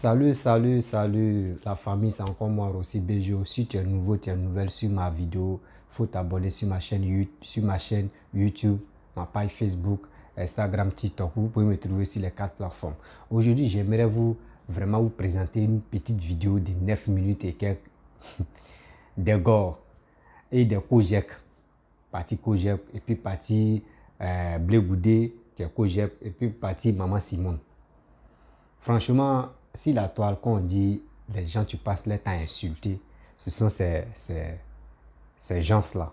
Salut la famille, c'est encore moi aussi BGO. Si tu es nouveau, tu es nouvelle sur ma vidéo, faut t'abonner sur ma chaîne YouTube, ma page Facebook, Instagram, TikTok. Vous pouvez me trouver sur les 4 plateformes. Aujourd'hui, j'aimerais vraiment vous présenter une petite vidéo de 9 minutes et quelques des gore et des Kojek. Partie Kojek et puis partie Blé Goudé, Kojek et puis partie Maman Simone. Franchement, si la toile qu'on dit, les gens tu passes leur temps à insulter, ce sont ces gens-là.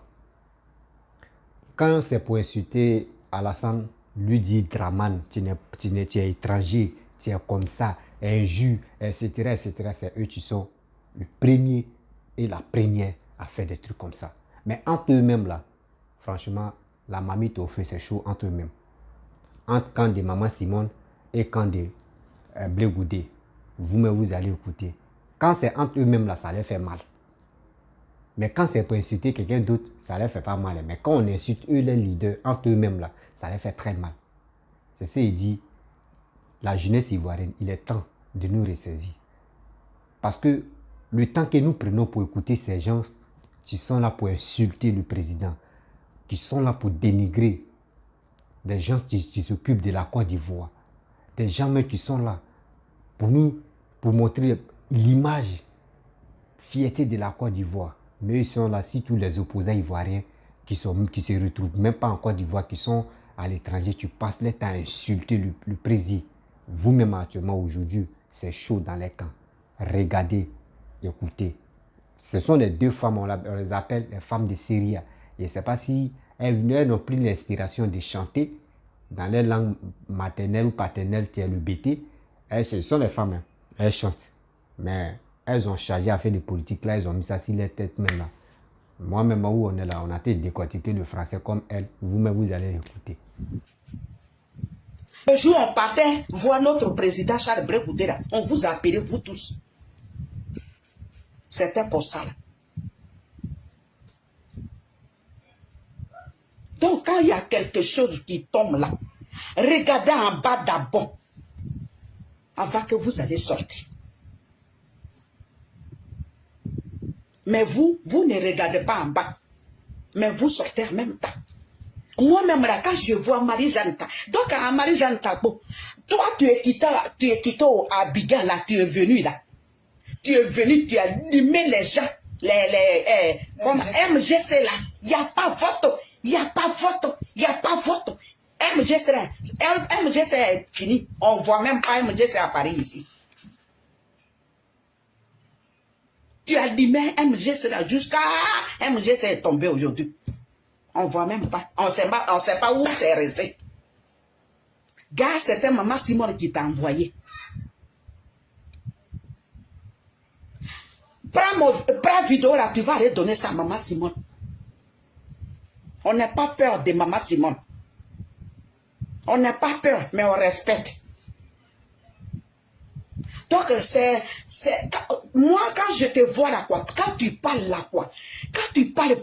Quand c'est pour insulter Alassane, lui dit Draman, tu es étranger, tu es comme ça, injure, etc. C'est eux qui sont le premier et la première à faire des trucs comme ça. Mais entre eux-mêmes là, franchement, la mamie au feu, c'est chaud entre eux-mêmes. Entre quand des Maman Simone et quand des Blé Goudé, vous allez écouter. Quand c'est entre eux-mêmes là, ça les fait mal. Mais quand c'est pour insulter quelqu'un d'autre, ça les fait pas mal. Mais quand on insulte eux, les leaders, entre eux-mêmes là, ça les fait très mal. C'est ça qu'il dit, la jeunesse ivoirienne, il est temps de nous ressaisir. Parce que le temps que nous prenons pour écouter ces gens qui sont là pour insulter le président, qui sont là pour dénigrer des gens qui s'occupent de la Côte d'Ivoire, des gens même qui sont là pour montrer l'image, fierté de la Côte d'Ivoire. Mais ils sont là, si tous les opposants ivoiriens qui se retrouvent même pas en Côte d'Ivoire, qui sont à l'étranger, tu passes le temps à insulter le président. Vous-même actuellement aujourd'hui, c'est chaud dans les camps. Regardez, écoutez. Ce sont les deux femmes, on les appelle les femmes de Syrie. Je ne sais pas si elles ont pris l'inspiration de chanter dans les langues maternelles ou paternelles, qui est le BT. Ce sont les femmes, hein. Elles chantent. Mais elles ont chargé à faire des politiques là, elles ont mis ça sur les têtes même là. Moi-même, où on est là, on a été décortiquer le français comme elles. Vous-même, vous allez écouter. Le jour où on partait voir notre président Charles Blé Goudé là, on vous a appelé, vous tous. C'était pour ça là. Donc, quand il y a quelque chose qui tombe là, regardez en bas d'abord, avant que vous allez sortir. Mais vous ne regardez pas en bas, mais vous sortez en même temps. Moi-même, là, quand je vois Marie-Jeanne, donc à Marie-Jeanne Tabo, toi, tu es quitté au Abidjan, là, tu es venu là. Tu es venu, tu as allumé les gens, comme MGC là, il n'y a pas vote, il n'y a pas vote, il n'y a pas vote. MGC là, MGC est fini, on ne voit même pas MGC à Paris ici. Tu as allumé MGC là, jusqu'à MGC est tombé aujourd'hui. On ne voit même pas, on sait pas où c'est resté. Gars, c'était Maman Simone qui t'a envoyé. Prends vidéo là, tu vas aller donner ça à Maman Simone. On n'a pas peur de Maman Simone. On n'a pas peur, mais on respecte. Donc, moi, quand je te vois là, quoi, quand tu parles là, quoi, quand tu parles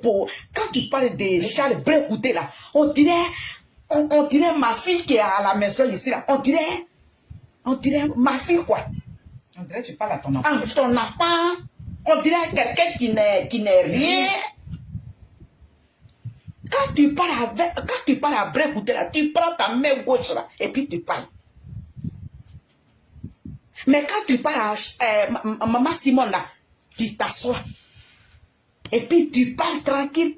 de Charles Blé Goudé là, on dirait ma fille qui est à la maison ici là, on dirait ma fille, quoi. On dirait que tu parles à ton enfant. Ah, ton enfant, on dirait quelqu'un qui n'est rien. Quand tu parles à Blé Goudé là, tu prends ta main gauche là, et puis tu parles. Mais quand tu parles à Maman Simone là, tu t'assois. Et puis tu parles tranquille.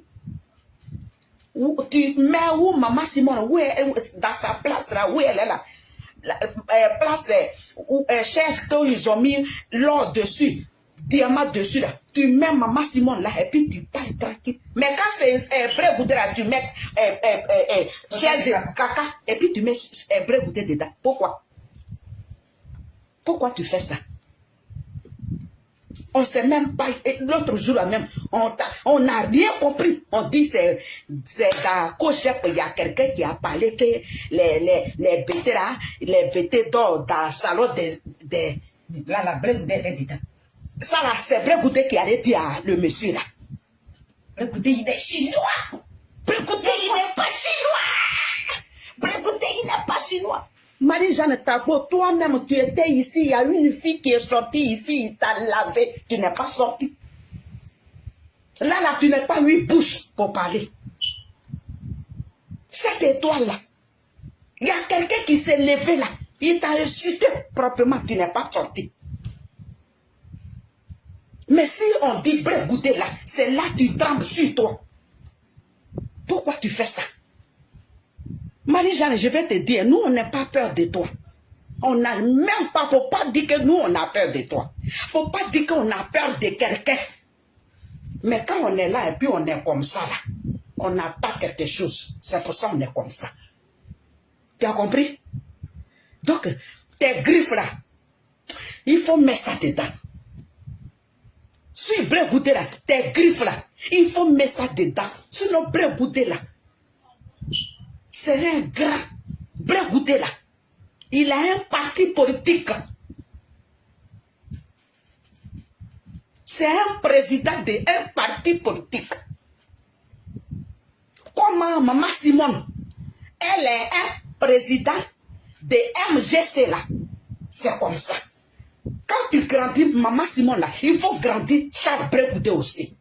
Tu mets où Maman Simone, où est dans sa place là, où elle est là. La place où chaise qu'ils ont mis l'or dessus, diamant dessus là. Tu mets Maman Simone là et puis tu parles tranquille. Mais quand c'est Blé Goudé là, tu mets chaise caca et puis tu mets Blé Goudé dedans. Pourquoi? Pourquoi tu fais ça? On ne sait même pas. L'autre jour là même, on n'a rien compris. On dit c'est dans Kojek, il y a quelqu'un qui a parlé que les bêtés là, les bêtés dans le salon des... Là, la Blé Goudé est dedans. Ça là, c'est Blé Goudé qui allait dire à le monsieur là. Blé Goudé, il est chinois. Blé Goudé, il n'est pas chinois. Blé Goudé, il n'est pas chinois. Marie-Jeanne Tagbo, toi-même, tu étais ici. Il y a une fille qui est sortie ici. Il t'a lavé. Tu n'es pas sorti. Là, tu n'as pas eu bouche pour parler. Cette étoile-là, il y a quelqu'un qui s'est levé là. Il t'a insulté proprement. Tu n'es pas sorti. Mais si on dit Brégoudé là, c'est là que tu trembles sur toi. Pourquoi tu fais ça? Marie-Jeanne, je vais te dire, nous, on n'a pas peur de toi. On n'a même pas, faut pas dire que nous, on a peur de toi. Faut pas dire qu'on a peur de quelqu'un. Mais quand on est là et puis on est comme ça là, on n'a pas quelque chose. C'est pour ça qu'on est comme ça. Tu as compris? Donc, tes griffes là, il faut mettre ça dedans. Si Brégoudé là, tes griffes là, il faut mettre ça dedans. Sinon, Brégoudé là, c'est un grand. Brégoudé là, il a un parti politique. C'est un président d'un parti politique. Comment Maman Simone, elle est un président de MGC là. C'est comme ça. Quand tu grandis, Maman Simone là, il faut grandir Charles Brégoudé aussi.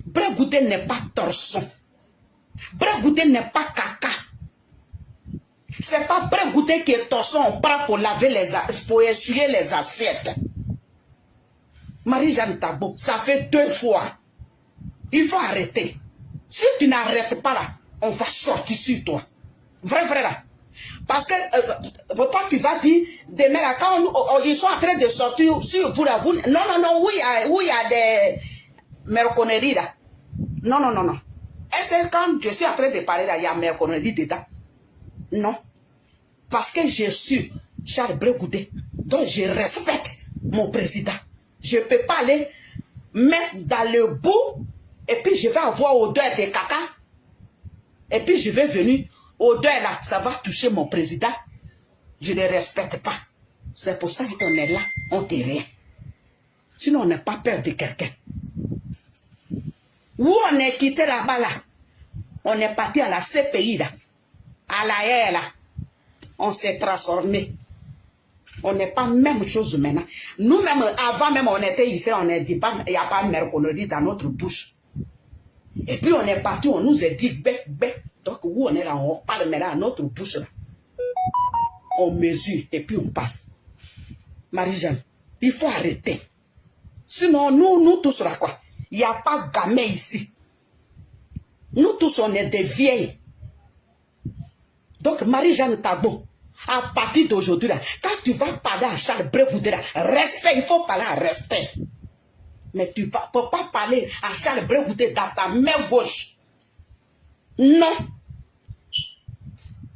Brégoudé n'est pas torson. Brégoudé n'est pas caca. C'est pas Brégoudé qui est torson, on prend pour laver pour essuyer les assiettes. Marie-Jeanne Tagbo, ça fait 2 fois. Il faut arrêter. Si tu n'arrêtes pas là, on va sortir sur toi. Vrai là. Parce que, papa, tu vas dire, demain là, quand ils sont en train de sortir sur vous là, non, oui, il y a des merconneries là. Non. Est-ce que quand je suis en train de parler là, il y a merconneries dedans? Non. Parce que je suis Charles Brégoudé, donc je respecte mon président. Je ne peux pas aller mettre dans le bout et puis je vais avoir odeur de caca. Et puis je vais venir, odeur là, ça va toucher mon président. Je ne respecte pas. C'est pour ça qu'on est là, on ne dit rien. Sinon on n'a pas peur de quelqu'un. Où on est quitté là-bas là, on est parti à la CPI là, à la R là. On s'est transformé. On n'est pas même chose maintenant. Nous-mêmes, avant même, on était ici, on ne dit pas, il n'y a pas de merconnerie dans notre bouche. Et puis on est parti, on nous a dit bec. Donc où on est là, on parle maintenant à notre bouche là. On mesure et puis on parle. Marie-Jeanne, il faut arrêter. Sinon, nous tous là quoi. Il n'y a pas gamin ici. Nous tous, on est des vieilles. Donc Marie-Jeanne Tagbo, à partir d'aujourd'hui, quand tu vas parler à Charles Brégoudé, respect, il faut parler à respect. Mais tu ne peux pas parler à Charles Brégoudé dans ta main gauche. Non.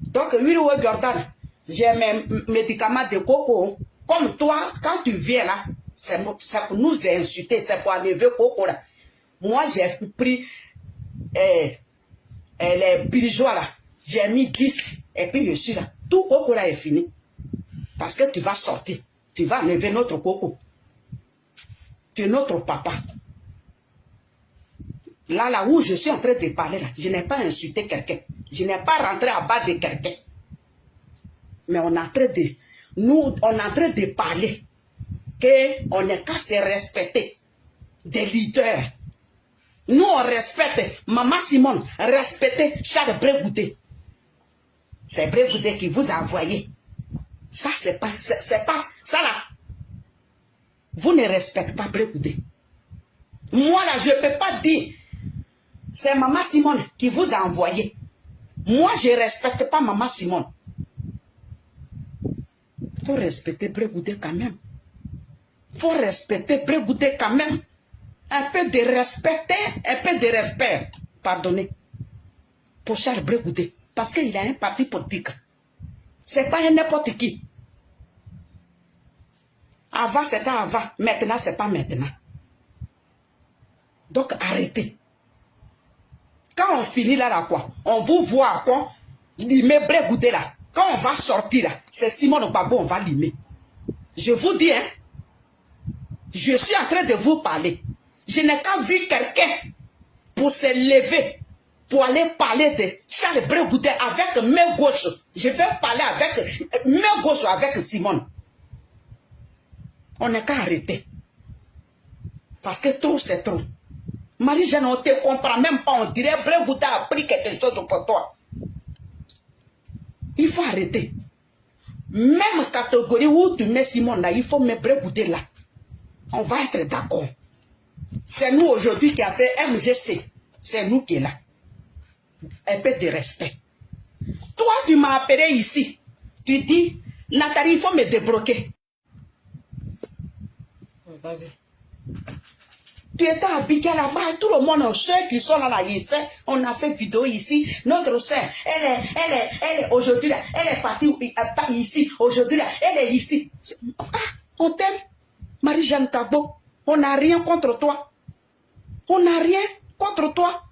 Donc, oui, Jordan, j'ai mes médicaments de coco. Comme toi, quand tu viens là, c'est pour nous insulter, c'est pour enlever coco là. Moi, j'ai pris les bourgeois là. J'ai mis 10 et puis je suis là. Tout coco là est fini. Parce que tu vas sortir. Tu vas enlever notre coco. Tu es notre papa. Là où je suis en train de parler là, je n'ai pas insulté quelqu'un. Je n'ai pas rentré à bas de quelqu'un. Mais on est en train de... Nous, on est en train de parler. Qu'on n'est qu'à se respecter. Des leaders. Nous, on respecte Maman Simone, respectez Charles Brégoudé. C'est Brégoudé qui vous a envoyé. Ça, c'est pas ça là. Vous ne respectez pas Brégoudé. Moi là, je ne peux pas dire. C'est Maman Simone qui vous a envoyé. Moi, je ne respecte pas Maman Simone. Il faut respecter Brégoudé quand même. Il faut respecter Brégoudé quand même. Un peu de respect, pardonnez, pour Charles Brégoudé. Parce qu'il a un parti politique. C'est pas n'importe qui. Avant, c'était avant. Maintenant, c'est pas maintenant. Donc, arrêtez. Quand on finit là, quoi, on vous voit, quoi, limer Brégoudé là. Quand on va sortir là, c'est Simone Gbagbo, on va limer. Je vous dis, hein, je suis en train de vous parler. Je n'ai qu'à vu quelqu'un pour se lever pour aller parler de Charles Bregoudé avec main gauche. Je vais parler avec main gauche avec Simone. On n'est qu'à arrêter. Parce que trop, c'est trop. Marie-Jeanne, on ne te comprend même pas. On dirait Bregoudé a pris quelque chose pour toi. Il faut arrêter. Même catégorie où tu mets Simone là, il faut mettre Bregoudé là. On va être d'accord. C'est nous aujourd'hui qui a fait MGC. C'est nous qui est là. Un peu de respect. Toi, tu m'as appelé ici. Tu dis, Nathalie, il faut me débloquer. Vas-y. Tu étais habillé là-bas, tout le monde, ceux qui sont là, ici, on a fait vidéo ici. Notre soeur, elle est aujourd'hui là, elle est partie ici, aujourd'hui là, elle est ici. Ah, on t'aime, Marie-Jeanne Tabo. On n'a rien contre toi. On n'a rien contre toi.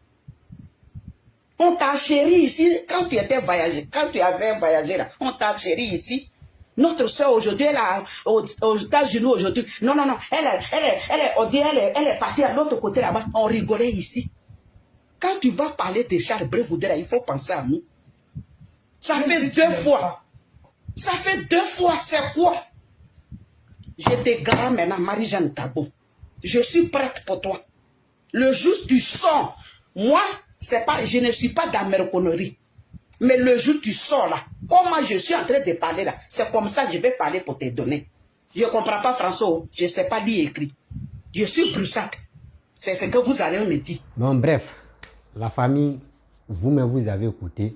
On t'a chéri ici quand tu étais voyagé, quand tu avais voyagé là, on t'a chéri ici. Notre soeur aujourd'hui, elle est aux États-Unis aujourd'hui. Non, non, non, elle est partie à l'autre côté là-bas. On rigolait ici. Quand tu vas parler de Charles Bregoudé, il faut penser à nous. Ça fait 2 fois. Ça fait 2 fois, c'est quoi? Je te garde maintenant, Marie-Jeanne Tabo. Je suis prête pour toi. Le jour où tu sors, moi, c'est pas, je ne suis pas dans mes conneries. Mais le jour où tu sors là, comment je suis en train de parler là, c'est comme ça que je vais parler pour te donner. Je ne comprends pas François, je ne sais pas lire écrit. Je suis brusate. C'est ce que vous allez me dire. Bon, bref, la famille, vous-même, vous avez écouté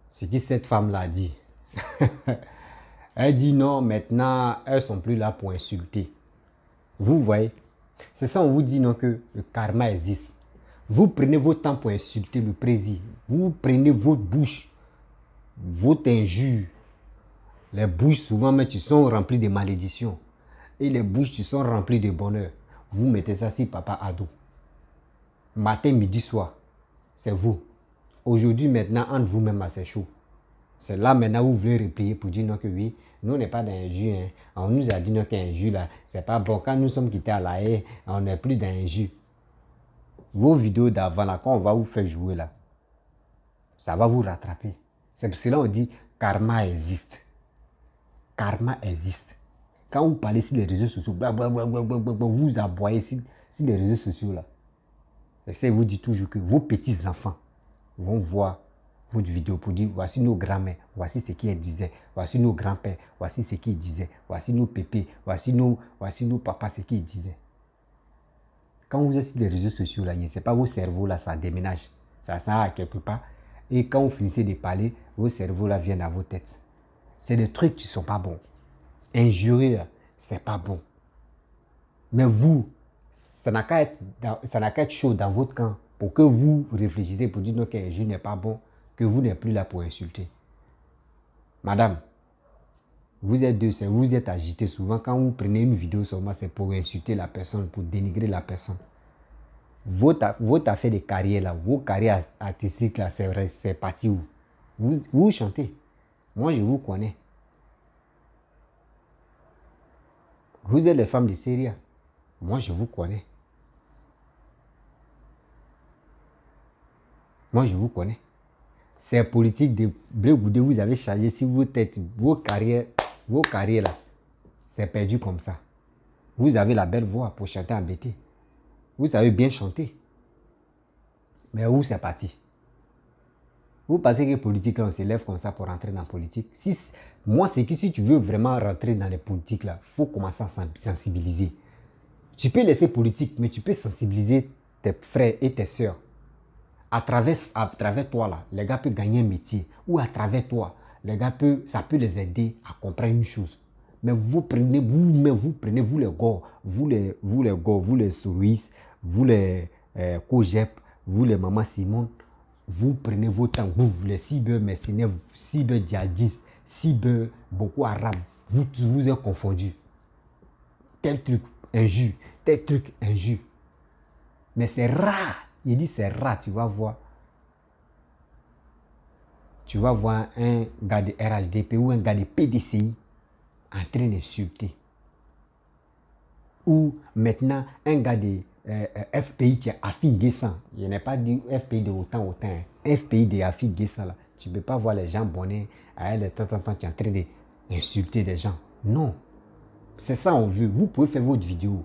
ce que cette femme-là a dit. Elle dit non, maintenant, elles ne sont plus là pour insulter. Vous voyez, c'est ça, on vous dit non que le karma existe. Vous prenez votre temps pour insulter le président. Vous prenez votre bouche, votre injure. Les bouches, souvent, mais tu sont remplies de malédictions. Et les bouches, tu sont remplies de bonheur. Vous mettez ça sur Papa Ado. Matin, midi, soir. C'est vous. Aujourd'hui, maintenant, entre vous-même, c'est chaud. C'est là maintenant où vous voulez replier pour dire non que oui, nous on n'est pas dans un jus. Hein. On nous a dit non qu'un jus là, c'est pas bon. Quand nous sommes quittés à la haie, on n'est plus dans un jus. Vos vidéos d'avant là, quand on va vous faire jouer là, ça va vous rattraper. C'est pour cela qu'on dit karma existe. Karma existe. Quand vous parlez sur les réseaux sociaux, vous aboyez sur les réseaux sociaux là. Je vous dis toujours que vos petits enfants vont voir votre vidéo pour dire voici nos grands-mères, voici ce qu'ils disaient, voici nos grands-pères, voici ce qu'ils disaient, voici nos pépés, voici nos papas, ce qu'ils disaient. Quand vous êtes sur les réseaux sociaux, là, c'est pas vos cerveaux, là, ça déménage. Ça sert à quelque part. Et quand vous finissez de parler, vos cerveaux, là, viennent à vos têtes. C'est des trucs qui ne sont pas bons. Injurer, c'est pas bon. Mais vous, ça n'a qu'à être chaud dans votre camp pour que vous réfléchissez pour dire non, qu'un jus n'est pas bon, que vous n'êtes plus là pour insulter. Madame, vous êtes deux, vous êtes agité souvent. Quand vous prenez une vidéo seulement, c'est pour insulter la personne, pour dénigrer la personne. Votre affaire de carrière, là, vos carrières artistiques, là, c'est parti où? Vous chantez. Moi, je vous connais. Vous êtes les femmes de Syria. Moi, je vous connais. Moi, je vous connais. C'est politique de Bregoudé, vous avez chargé sur vos têtes, vos carrières là. C'est perdu comme ça. Vous avez la belle voix pour chanter en BT. Vous savez bien chanter. Mais où c'est parti? Vous pensez que politique, là, on s'élève comme ça pour rentrer dans la politique? Moi, c'est que si tu veux vraiment rentrer dans les politiques, là, il faut commencer à sensibiliser. Tu peux laisser politique, mais tu peux sensibiliser tes frères et tes soeurs. À travers toi, là, les gars peuvent gagner un métier. Ou à travers toi, les gars ça peut les aider à comprendre une chose. Mais vous prenez, vous les gars, vous les Souris, vous les Kojep, vous les Maman Simon, vous prenez vos temps, vous les cyber-mercenaires, cyber-djihadistes, Boko Haram, vous êtes confondus. Tel truc, injure, tel truc, injure. Mais c'est rare. Il dit c'est rare, tu vas voir. Tu vas voir un gars de RHDP ou un gars de PDCI en train d'insulter. Ou maintenant un gars de FPI, tu es affigué ça. Je n'ai pas dit FPI de autant. Hein. FPI de affigué ça là. Tu ne peux pas voir les gens bonnets. De temps en temps, tu es en train d'insulter les gens. Non. C'est ça on veut. Vous pouvez faire votre vidéo.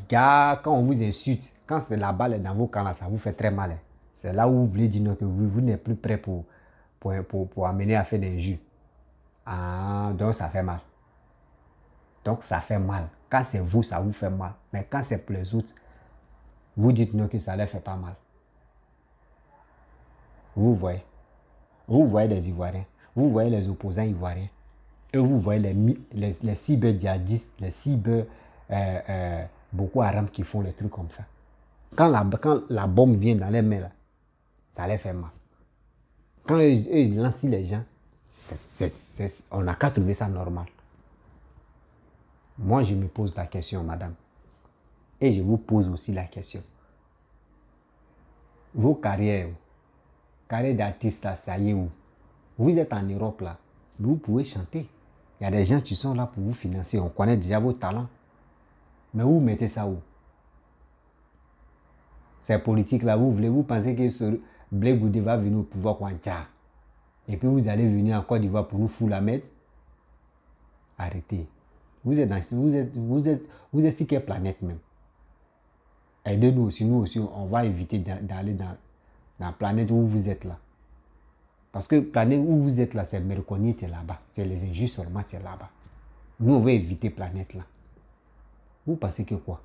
Gars, quand on vous insulte, quand c'est la balle est dans vos camps là, ça vous fait très mal. Hein. C'est là où vous voulez dire non, que vous n'êtes plus prêt pour amener à faire des jus. Ah, donc ça fait mal. Donc ça fait mal. Quand c'est vous, ça vous fait mal. Mais quand c'est pour les autres, vous dites non que ça ne leur fait pas mal. Vous voyez. Vous voyez les Ivoiriens. Vous voyez les opposants ivoiriens. Et vous voyez les cyber-djihadistes, les cyber Boko Haram qui font les trucs comme ça. Quand la bombe vient dans les mains, là, ça les fait mal. Quand eux, ils lancent les gens, on n'a qu'à trouver ça normal. Moi, je me pose la question, madame. Et je vous pose aussi la question. Vos carrières d'artiste, là, ça y est où? Vous êtes en Europe, là. Vous pouvez chanter. Il y a des gens qui sont là pour vous financer. On connaît déjà vos talents. Mais vous mettez ça où? Ces politiques là, vous pensez que ce Blé Goudé va venir au pouvoir quoi? Et puis vous allez venir en Côte d'Ivoire pour nous foutre la mettre? Arrêtez. Vous êtes sur quelle planète même? Aidez-nous aussi, on va éviter d'aller dans la planète où vous êtes là. Parce que la planète où vous êtes là, c'est Merconi qui est là-bas. C'est les injustes seulement qui est là-bas. Nous, on va éviter la planète là. Vous pensez que quoi?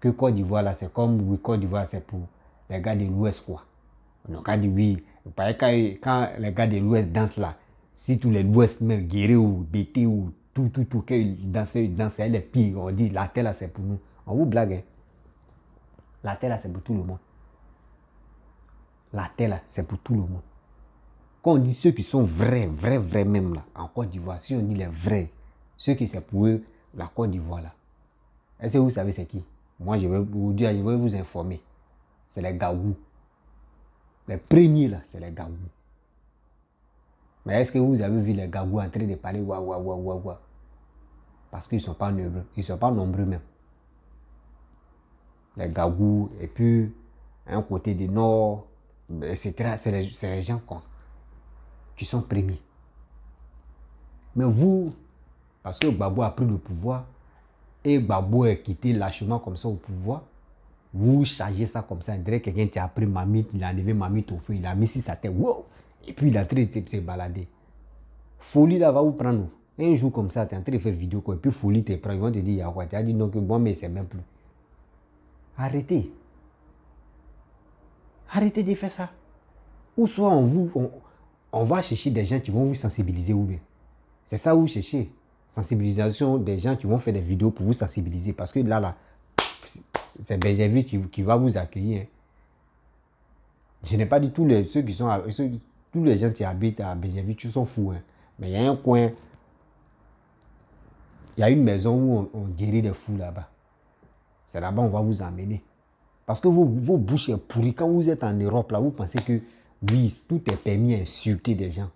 Que Côte d'Ivoire là, c'est comme oui, Côte d'Ivoire, c'est pour les gars de l'Ouest quoi. On a dit oui. Quand les gars de l'Ouest dansent là, si tous les l'Ouest même, Guéré ou BT ou tout, qu'ils dansent, les pieds, on dit la terre là, c'est pour nous. On vous blague. Hein? La terre là, c'est pour tout le monde. La terre là, c'est pour tout le monde. Quand on dit ceux qui sont vrais même là, en Côte d'Ivoire, si on dit les vrais, ceux qui c'est pour eux, la Côte d'Ivoire là, est-ce que vous savez c'est qui? Moi, je vais vous dire, je vais vous informer. C'est les Gaougou. Les premiers là, c'est les Gaougou. Mais est-ce que vous avez vu les Gaougou en train de parler wa? Parce qu'ils ne sont pas nombreux. Ils ne sont pas nombreux même. Les Gaougou, et puis un côté du nord, etc. C'est les gens qui sont premiers. Mais vous, parce que Gbagbo a pris le pouvoir, et Gbagbo est quitté lâchement comme ça au pouvoir, vous chargez ça comme ça, on dirait que quelqu'un qui a pris mamite, il a enlevé mamite au feu, il a mis sur sa tête, wow, et puis il a traité de se balader. Folie là va vous prendre. Un jour comme ça, tu es en train de faire vidéo, quoi, et puis folie te prend, ils vont te dire, il y a quoi? Tu as dit non, que bon, mais c'est même plus. Arrêtez. Arrêtez de faire ça. Ou soit on va chercher des gens qui vont vous sensibiliser ou bien. C'est ça où vous cherchez. Sensibilisation des gens qui vont faire des vidéos pour vous sensibiliser. Parce que là, c'est Béjerville qui va vous accueillir. Hein. Je n'ai pas dit tous les gens qui habitent à Béjerville, qui sont fous. Hein. Mais il y a un coin, il y a une maison où on guérit des fous là-bas. C'est là-bas on va vous emmener. Parce que vos bouches sont pourries. Quand vous êtes en Europe, là, vous pensez que oui, tout est permis à insulter des gens.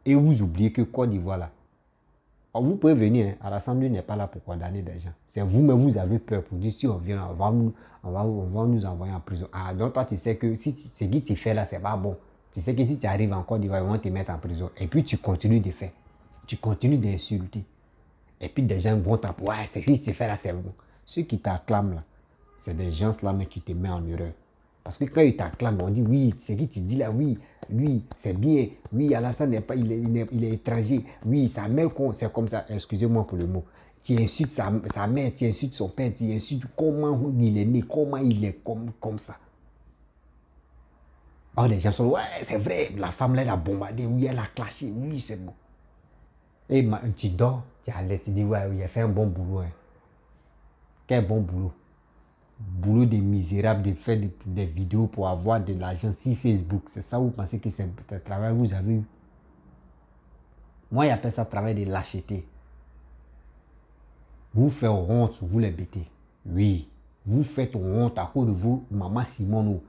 Et vous oubliez que Côte d'Ivoire, là, vous pouvez venir, hein, à l'Assemblée n'est pas là pour condamner des gens. C'est vous-même, vous avez peur pour dire si on vient, on va nous envoyer en prison. Ah, donc toi, tu sais que si ce que tu fais là, c'est pas bon. Tu sais que si tu arrives en Côte d'Ivoire, ils vont te mettre en prison. Et puis tu continues de faire. Tu continues d'insulter. Et puis des gens vont t'appeler. Ouais, c'est ce que tu fais là, c'est bon. Ceux qui t'acclament là, c'est des gens là mais qui te mettent en erreur. Parce que quand ils t'acclament, on dit oui, c'est qui tu dis là, oui, lui, c'est bien, oui, Alassane n'est pas, il est étranger, oui, sa mère, c'est comme ça, excusez-moi pour le mot. Tu insultes sa mère, tu insultes son père, tu insultes comment il est né, comment il est comme ça. Oh, les gens sont ouais, c'est vrai, la femme là, elle a bombardé, oui, elle a clashé, oui, c'est bon. Et tu dors, tu allais, tu dis ouais, il a fait un bon boulot. Hein. Quel bon boulot. Boulot des misérables de faire des vidéos pour avoir de l'argent sur Facebook. C'est ça, vous pensez que c'est un travail que vous avez eu? Moi, j'appelle ça travail de lâcheté. Vous faites honte, vous les bêtez. Oui, vous faites honte à cause de vous, maman Simone.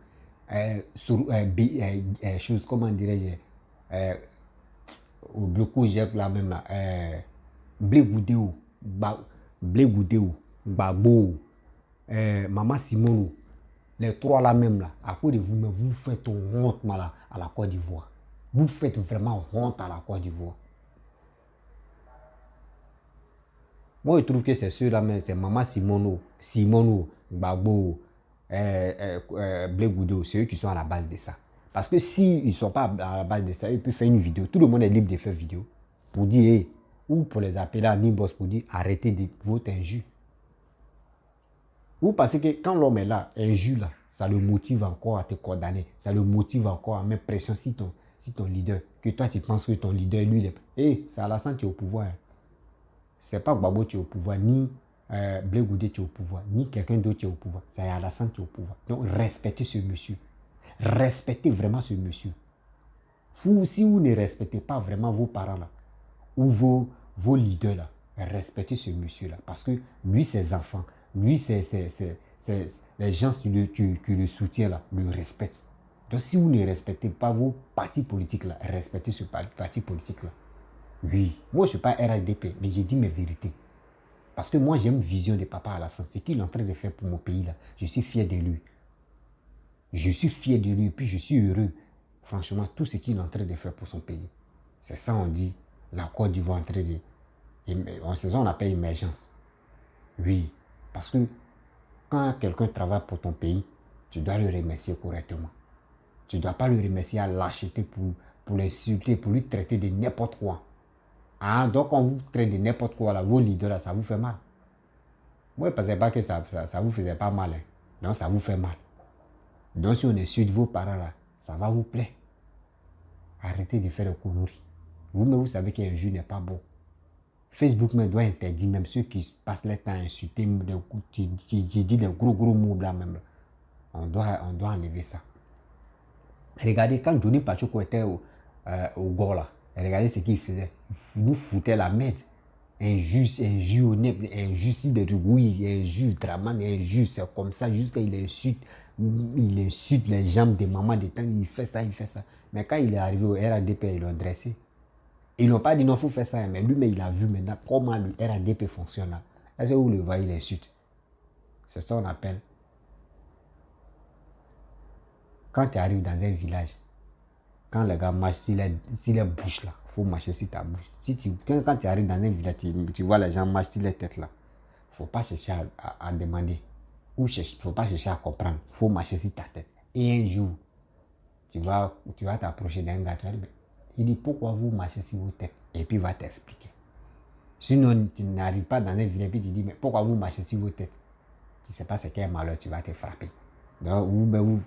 Chose, comment dirais-je? Au bloco, j'ai là même là. Blé Goudéo, Gbagbo. Maman Simone, les trois là même là, à cause de vous-même, vous faites honte là, à la Côte d'Ivoire. Vous faites vraiment honte à la Côte d'Ivoire. Moi, je trouve que c'est ceux-là même, c'est Maman Simone, Gbagbo, Blé Goudé, c'est eux qui sont à la base de ça. Parce que s'ils ne sont pas à la base de ça, ils peuvent faire une vidéo. Tout le monde est libre de faire vidéo pour dire, hey, ou pour les appeler à Nimbos pour dire, arrêtez de voter injure. Vous pensez que quand l'homme est là, injure là, ça le motive encore à te condamner, ça le motive encore à mettre pression si ton leader, que toi tu penses que ton leader, lui, hey, c'est Alassane qui est au pouvoir. Hein. C'est pas Gbagbo qui est au pouvoir, ni Blé Goudé qui est au pouvoir, ni quelqu'un d'autre qui est au pouvoir. C'est Alassane qui est au pouvoir. Donc respectez ce monsieur. Respectez vraiment ce monsieur. Si vous ne respectez pas vraiment vos parents là, ou vos leaders là, respectez ce monsieur là. Parce que lui, ses enfants, lui, les gens qui le soutiennent là, le respectent. Donc si vous ne respectez pas vos partis politiques là, respectez ce parti politique là. Oui, moi je ne suis pas RHDP, mais j'ai dit mes vérités. Parce que moi j'ai une vision de Papa Alassane. Ce qu'il est en train de faire pour mon pays là, je suis fier de lui. Je suis fier de lui et puis je suis heureux. Franchement, tout ce qu'il est en train de faire pour son pays. C'est ça on dit, la Côte d'Ivoire en train de... En saison on appelle émergence. Oui, parce que quand quelqu'un travaille pour ton pays, tu dois le remercier correctement. Tu ne dois pas le remercier à lâcheté pour l'insulter, pour lui traiter de n'importe quoi. Ah, donc quand vous traitez de n'importe quoi, là, vos leaders, là, ça vous fait mal. Moi, je ne pensais pas que ça vous faisait pas mal. Hein. Donc, ça vous fait mal. Donc, si on insulte vos parents, là, ça va vous plaire. Arrêtez de faire des conneries. Vous-même, vous savez qu'un jeu n'est pas bon. Facebook me doit interdire même ceux qui passent leur temps à insulter, j'ai dit des gros mots là même. Là. On doit enlever ça. Regardez, quand Johnny Pacheco était au Gor là, regardez ce qu'il faisait. Il nous foutait la merde. Injuste, injuste de oui, injuste, Draman, injuste, c'est comme ça, jusqu'à il insulte les jambes des mamans de temps, il fait ça. Mais quand il est arrivé au RADP, ils l'ont dressé. Ils n'ont pas dit non, il faut faire ça, mais lui, il a vu maintenant comment le RADP fonctionne. Est-ce que vous le voyez, il insulte? C'est ça qu'on appelle. Quand tu arrives dans un village, quand les gars marchent, si les bouches là, il faut marcher sur ta bouche. Quand tu arrives dans un village, tu vois les gens marcher sur les têtes là, il ne faut pas chercher à demander. Il ne faut pas chercher à comprendre. Il faut marcher sur ta tête. Et un jour, tu vas t'approcher d'un gars, tu vas dire, il dit pourquoi vous marchez sur vos têtes? Et puis il va t'expliquer. Sinon, tu n'arrives pas dans un village et puis tu dis, mais pourquoi vous marchez sur vos têtes? Tu ne sais pas ce qu'est un malheur, tu vas te frapper. Donc,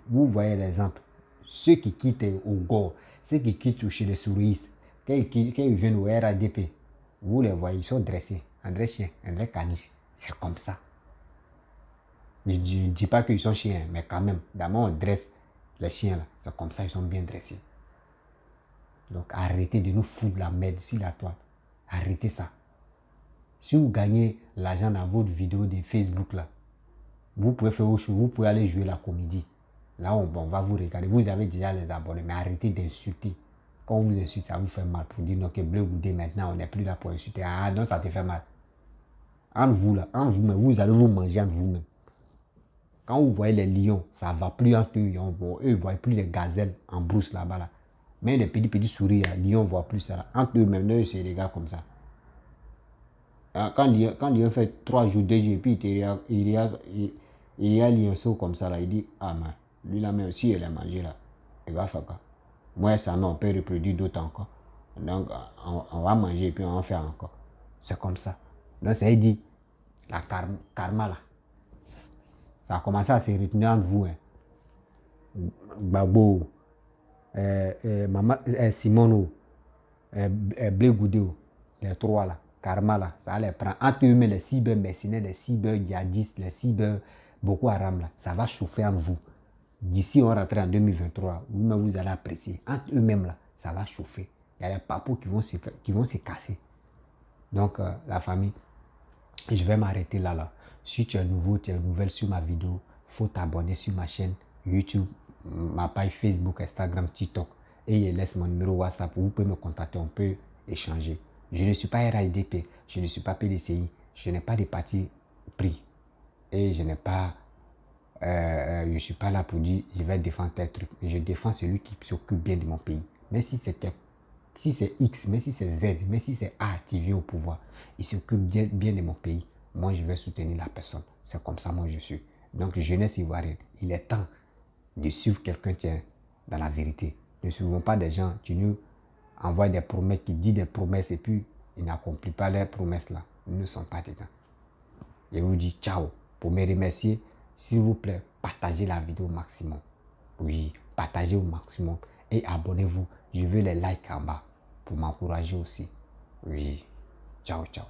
vous voyez l'exemple. Ceux qui quittent au Gor, ceux qui quittent chez les souristes, quand ils viennent au RADP, vous les voyez, ils sont dressés. André chien, André caniche. C'est comme ça. Je ne dis pas qu'ils sont chiens, mais quand même, d'abord on dresse les chiens là. C'est comme ça, ils sont bien dressés. Donc arrêtez de nous foutre la merde sur la toile. Arrêtez ça. Si vous gagnez l'argent dans votre vidéo de Facebook là, vous pouvez faire autre chose, vous pouvez aller jouer la comédie. Là, on va vous regarder. Vous avez déjà les abonnés, mais arrêtez d'insulter. Quand on vous insulte, ça vous fait mal. Pour dire, non, que Blé Goudé, maintenant, on n'est plus là pour insulter. Ah, non, ça te fait mal. Entre vous, là, entre vous-même, vous allez vous manger entre vous-même. Quand vous voyez les lions, ça ne va plus entre eux. Eux, ils ne voient plus les gazelles en brousse là-bas. Là. Mais les petits souris, les lions ne voient plus ça. Là. Entre eux-mêmes, eux, c'est des gars comme ça. Quand lion fait 3 jours, 2 jours, et puis il y a lionceau comme ça, là, il dit, ah, man, lui là même, si il a mangé là, il va faire quoi? Moi, ça, on peut reproduire d'autres encore. Donc, on va manger et puis on va faire encore. C'est comme ça. Donc, ça dit, la karma là, ça a commencé à se retenir entre vous. Hein. Gbagbo, Simone, Blé Goudé, les trois là, karma là, ça les prend. Entre eux, mais les cyber mercenaires, les cyber djihadistes, les cyber Boko Haram là, ça va chauffer entre vous. D'ici on rentre en 2023, vous allez apprécier. Entre eux-mêmes là, ça va chauffer. Il y a les papous qui vont se casser. Donc la famille, je vais m'arrêter là. Si tu es nouveau, tu es nouvelle sur ma vidéo, il faut t'abonner sur ma chaîne YouTube, ma page Facebook, Instagram, TikTok. Et je laisse mon numéro WhatsApp. Vous pouvez me contacter, on peut échanger. Je ne suis pas RHDP, je ne suis pas PDCI, je n'ai pas de parti pris. et je n'ai pas, je suis pas là pour dire je vais défendre tel truc. Je défends celui qui s'occupe bien de mon pays. Mais si c'est X, mais si c'est Z, mais si c'est A qui vient au pouvoir, il s'occupe bien de mon pays, moi je vais soutenir la personne. C'est comme ça moi je suis. Donc jeunesse ivoirienne, il est temps de suivre quelqu'un qui est dans la vérité. Ne suivons pas des gens qui nous envoient des promesses, qui disent des promesses et puis ils n'accomplissent pas leurs promesses là. Ils ne sont pas dedans. Je vous dis ciao. Pour me remercier, s'il vous plaît, partagez la vidéo au maximum. Oui, partagez au maximum et abonnez-vous. Je veux les likes en bas pour m'encourager aussi. Oui, ciao, ciao.